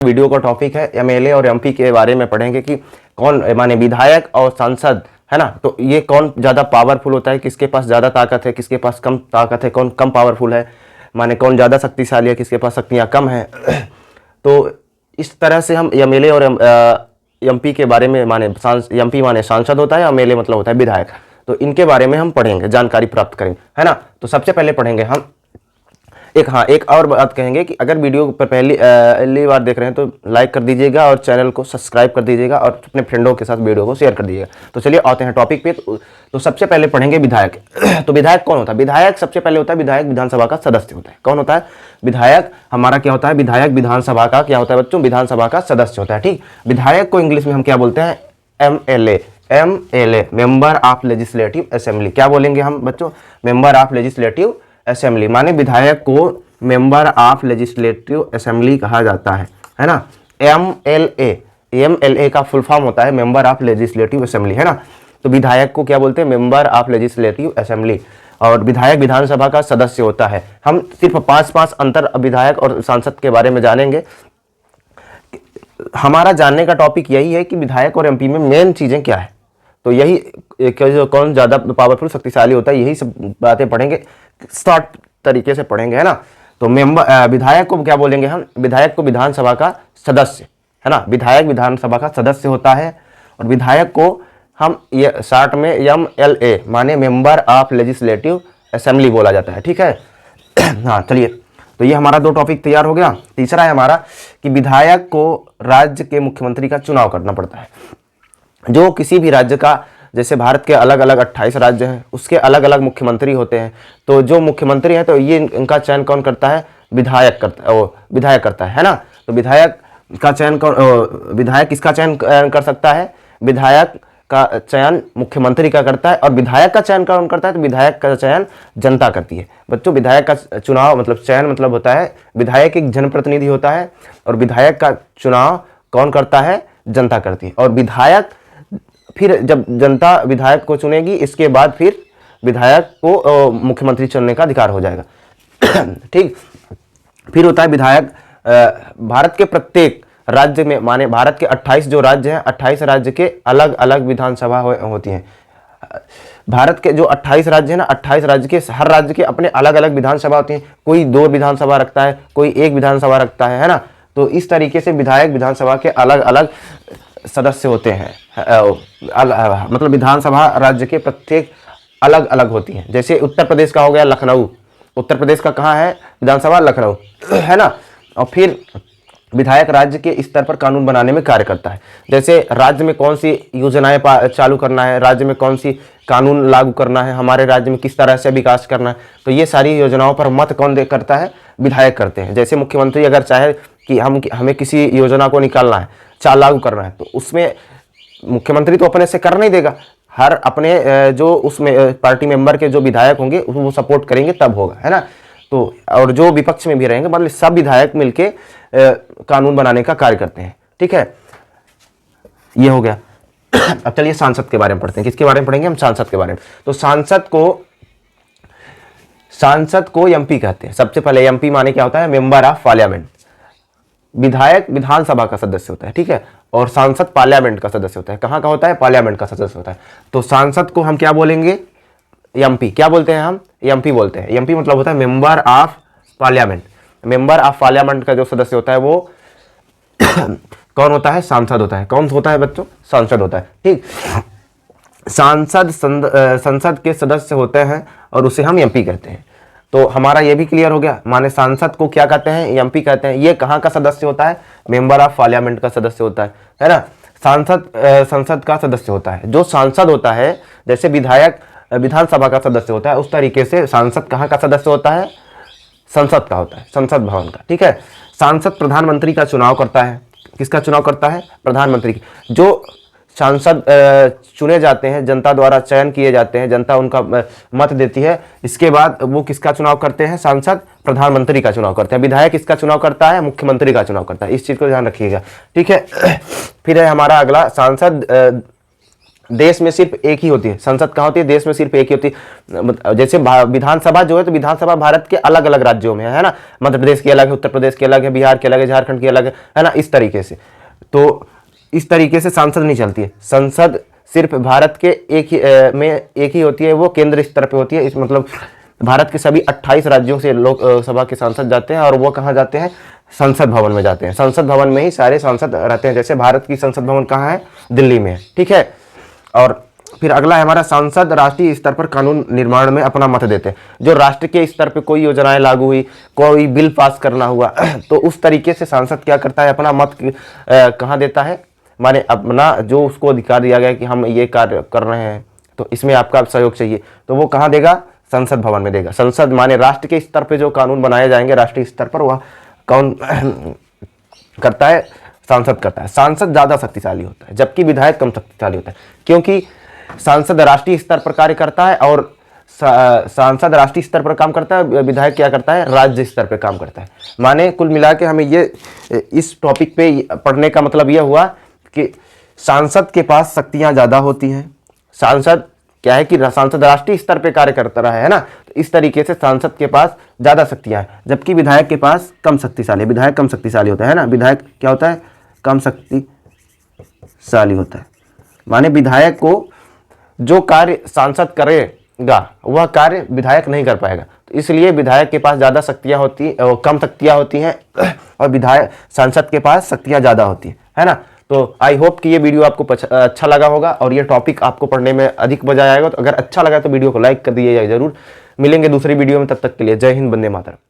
Video का topic है MLA और एमपी के बारे में पढ़ेंगे कि कौन माने विधायक और सांसद है ना, तो ये कौन ज़्यादा पावरफुल होता है, किसके पास ज़्यादा ताकत है, किसके पास कम ताकत है, कौन कम पावरफुल है, माने कौन ज़्यादा शक्तिशाली है, किसके पास शक्तियाँ कम हैं। तो इस तरह से हम एमएलए और एमपी के बारे में, माने एमपी माने सांसद होता है, एमएलए मतलब होता है विधायक, तो इनके बारे में हम पढ़ेंगे, जानकारी प्राप्त करेंगे, है ना। तो सबसे पहले पढ़ेंगे हम एक और बात कहेंगे कि अगर वीडियो पर पहली बार देख रहे हैं तो लाइक कर दीजिएगा और चैनल को सब्सक्राइब कर दीजिएगा और अपने फ्रेंडों के साथ वीडियो को शेयर कर दीजिएगा। तो चलिए आते हैं टॉपिक पे। तो सबसे पहले पढ़ेंगे विधायक। तो विधायक कौन होता है? विधायक सबसे पहले होता है, विधायक विधानसभा का सदस्य होता है। कौन होता है? विधायक हमारा क्या होता है? विधायक विधानसभा का क्या होता है बच्चों? विधानसभा का सदस्य होता है। ठीक, विधायक को इंग्लिश में हम क्या बोलते हैं? MLA, member of legislative assembly. क्या बोलेंगे हम बच्चों? मेंबर ऑफ लेजिस्लेटिव असेंबली, माने विधायक को मेंबर ऑफ लेजिस्लेटिव असेंबली कहा जाता है ना। एमएलए का फुल फॉर्म होता है मेंबर ऑफ लेजिस्लेटिव असेंबली, है ना। तो विधायक को क्या बोलते हैं? Member of legislative assembly. और विधायक विधानसभा का सदस्य होता है। हम सिर्फ 5 अंतर विधायक और सांसद के बारे में जानेंगे। हमारा जानने का टॉपिक यही है कि विधायक और एमपी में मेन चीजें क्या है। तो यही कौन ज्यादा पावरफुल शक्तिशाली होता है, यही सब बातें पढ़ेंगे, शॉर्ट तरीके से पढ़ेंगे, है ना। तो विधायक को क्या बोलेंगे हम? विधायक को विधानसभा का सदस्य, है ना। विधायक विधानसभा का सदस्य होता है। और विधायक को हम ये शॉर्ट में एमएलए माने मेंबर ऑफ लेजिस्लेटिव असेंबली बोला जाता है। ठीक है। हाँ चलिए, तो ये हमारा 2 टॉपिक तैयार हो गया। तीसरा है हमारा कि विधायक को राज्य के मुख्यमंत्री का चुनाव करना पड़ता है। जो किसी भी राज्य का, जैसे भारत के अलग अलग 28 राज्य हैं, उसके अलग अलग मुख्यमंत्री होते हैं। तो जो मुख्यमंत्री हैं तो ये इनका चयन कौन करता है? विधायक करता है ना। तो विधायक का चयन विधायक किसका चयन कर सकता है? विधायक का चयन मुख्यमंत्री का करता है। और विधायक का चयन कौन करता है? तो विधायक का चयन जनता करती है। बच्चों, विधायक का चुनाव मतलब चयन मतलब होता है, विधायक एक जनप्रतिनिधि होता है और विधायक का चुनाव कौन करता है? जनता करती है। और विधायक फिर जब जनता विधायक को चुनेगी, इसके बाद फिर विधायक को मुख्यमंत्री चुनने का अधिकार हो जाएगा। ठीक, फिर होता है विधायक भारत के प्रत्येक राज्य में, माने भारत के 28 जो राज्य हैं, 28 राज्य के अलग अलग विधानसभा होती हैं। भारत के जो 28 राज्य हैं ना, 28 राज्य के हर राज्य के अपने अलग अलग विधानसभा होती हैं। कोई 2 विधानसभा रखता है, कोई 1 विधानसभा रखता है ना। तो इस तरीके से विधायक विधानसभा के अलग अलग सदस्य होते हैं। मतलब विधानसभा राज्य के प्रत्येक अलग अलग होती हैं। जैसे उत्तर प्रदेश का हो गया लखनऊ, उत्तर प्रदेश का कहाँ है विधानसभा? लखनऊ, है ना। और फिर विधायक राज्य के स्तर पर कानून बनाने में कार्य करता है। जैसे राज्य में कौन सी योजनाएं चालू करना है, राज्य में कौन सी कानून लागू करना है, हमारे राज्य में किस तरह से विकास करना है, तो ये सारी योजनाओं पर मत कौन करता है? विधायक करते हैं। जैसे मुख्यमंत्री अगर चाहे कि हमें किसी योजना को निकालना है, लागू करना है, तो उसमें मुख्यमंत्री तो अपने से कर नहीं देगा। हर अपने जो उसमें पार्टी मेंबर के जो विधायक होंगे वो सपोर्ट करेंगे, तब होगा, है ना। तो और जो विपक्ष में भी रहेंगे, मतलब सब विधायक मिलके कानून बनाने का कार्य करते हैं। ठीक है, ये हो गया। अब चलिए सांसद के बारे में पढ़ते हैं। किसके बारे में पढ़ेंगे हम? सांसद के बारे में। तो सांसद को एमपी कहते हैं। सबसे पहले एमपी माने क्या होता है? Member of parliament. विधायक विधानसभा का सदस्य होता है, ठीक है। और सांसद पार्लियामेंट का सदस्य होता है। कहाँ का होता है? पार्लियामेंट का सदस्य होता है। तो सांसद को हम क्या बोलेंगे? एमपी। क्या बोलते हैं हम? एमपी बोलते हैं। एमपी मतलब होता है member of parliament. Member of parliament का जो सदस्य होता है वो कौन होता है? सांसद होता है। कौन होता है बच्चों? सांसद होता है। ठीक, सांसद संसद के सदस्य होते हैं और उसे हम एमपी कहते हैं। तो हमारा ये भी क्लियर हो गया, माने सांसद को क्या कहते हैं? एमपी कहते हैं। ये कहाँ का सदस्य होता है? मेंबर ऑफ पार्लियामेंट का सदस्य होता है ना। सांसद संसद का सदस्य होता है। जो सांसद होता है, जैसे विधायक विधानसभा का सदस्य होता है, उस तरीके से सांसद कहाँ का सदस्य होता है? संसद का होता है, संसद भवन का। ठीक है। सांसद प्रधानमंत्री का चुनाव करता है। किसका चुनाव करता है? प्रधानमंत्री की। जो सांसद चुने जाते हैं, जनता द्वारा चयन किए जाते हैं, जनता उनका मत देती है, इसके बाद वो किसका चुनाव करते हैं? सांसद प्रधानमंत्री का चुनाव करते हैं। विधायक किसका चुनाव करता है? मुख्यमंत्री का चुनाव करता है। इस चीज को ध्यान रखिएगा, ठीक है। फिर है हमारा अगला सांसद देश में सिर्फ एक ही होती है संसद। कहाँ होती है? देश में सिर्फ एक ही होती है। जैसे विधानसभा जो है, तो विधानसभा भारत के अलग अलग राज्यों में है ना, मध्य प्रदेश की अलग है, उत्तर प्रदेश की अलग है, बिहार की अलग है, झारखंड की अलग है ना, इस तरीके से। तो इस तरीके से संसद नहीं चलती है। संसद सिर्फ भारत के एक ही होती है, वो केंद्र स्तर पे होती है। इस मतलब भारत के सभी 28 राज्यों से लोकसभा के सांसद जाते हैं, और वो कहाँ जाते हैं? संसद भवन में जाते हैं। संसद भवन में ही सारे सांसद रहते हैं। जैसे भारत की संसद भवन कहाँ है? दिल्ली में है, ठीक है। और फिर अगला है हमारा, सांसद राष्ट्रीय स्तर पर कानून निर्माण में अपना मत देते हैं। जो राष्ट्र के स्तर पर कोई योजनाएं लागू हुई, कोई बिल पास करना हुआ, तो उस तरीके से सांसद क्या करता है? अपना मत कहाँ देता है? माने अपना जो उसको अधिकार दिया गया कि हम ये कार्य कर रहे हैं, तो इसमें आपका सहयोग चाहिए, तो वो कहाँ देगा? संसद भवन में देगा। संसद माने राष्ट्र के स्तर पे जो कानून बनाए जाएंगे राष्ट्रीय स्तर पर, वह कौन करता है? सांसद करता है। सांसद ज्यादा शक्तिशाली होता है, जबकि विधायक कम शक्तिशाली होता है, क्योंकि सांसद राष्ट्रीय स्तर पर कार्य करता है, और सांसद राष्ट्रीय स्तर पर काम करता है, विधायक क्या करता है? राज्य स्तर पर काम करता है। माने कुल मिला के हमें ये इस टॉपिक पे पढ़ने का मतलब यह हुआ कि सांसद के पास शक्तियां ज्यादा होती हैं। सांसद क्या है कि सांसद राष्ट्रीय स्तर पे कार्य करता रहा है ना, तो इस तरीके से सांसद के पास ज्यादा शक्तियां हैं, जबकि विधायक के पास कम शक्तिशाली। विधायक कम शक्तिशाली होता है ना, विधायक क्या होता है? कम शक्तिशाली होता है। माने विधायक को जो कार्य सांसद करेगा वह कार्य विधायक नहीं कर पाएगा, तो इसलिए विधायक के पास ज्यादा शक्तियां होती, कम शक्तियां होती हैं, और विधायक सांसद के पास शक्तियां ज्यादा होती है ना। तो आई होप कि ये वीडियो आपको अच्छा लगा होगा, और ये टॉपिक आपको पढ़ने में अधिक मजा आएगा। तो अगर अच्छा लगा तो वीडियो को लाइक कर दीजिएगा जरूर। मिलेंगे दूसरी वीडियो में, तब तक के लिए जय हिंद, वंदे मातरम।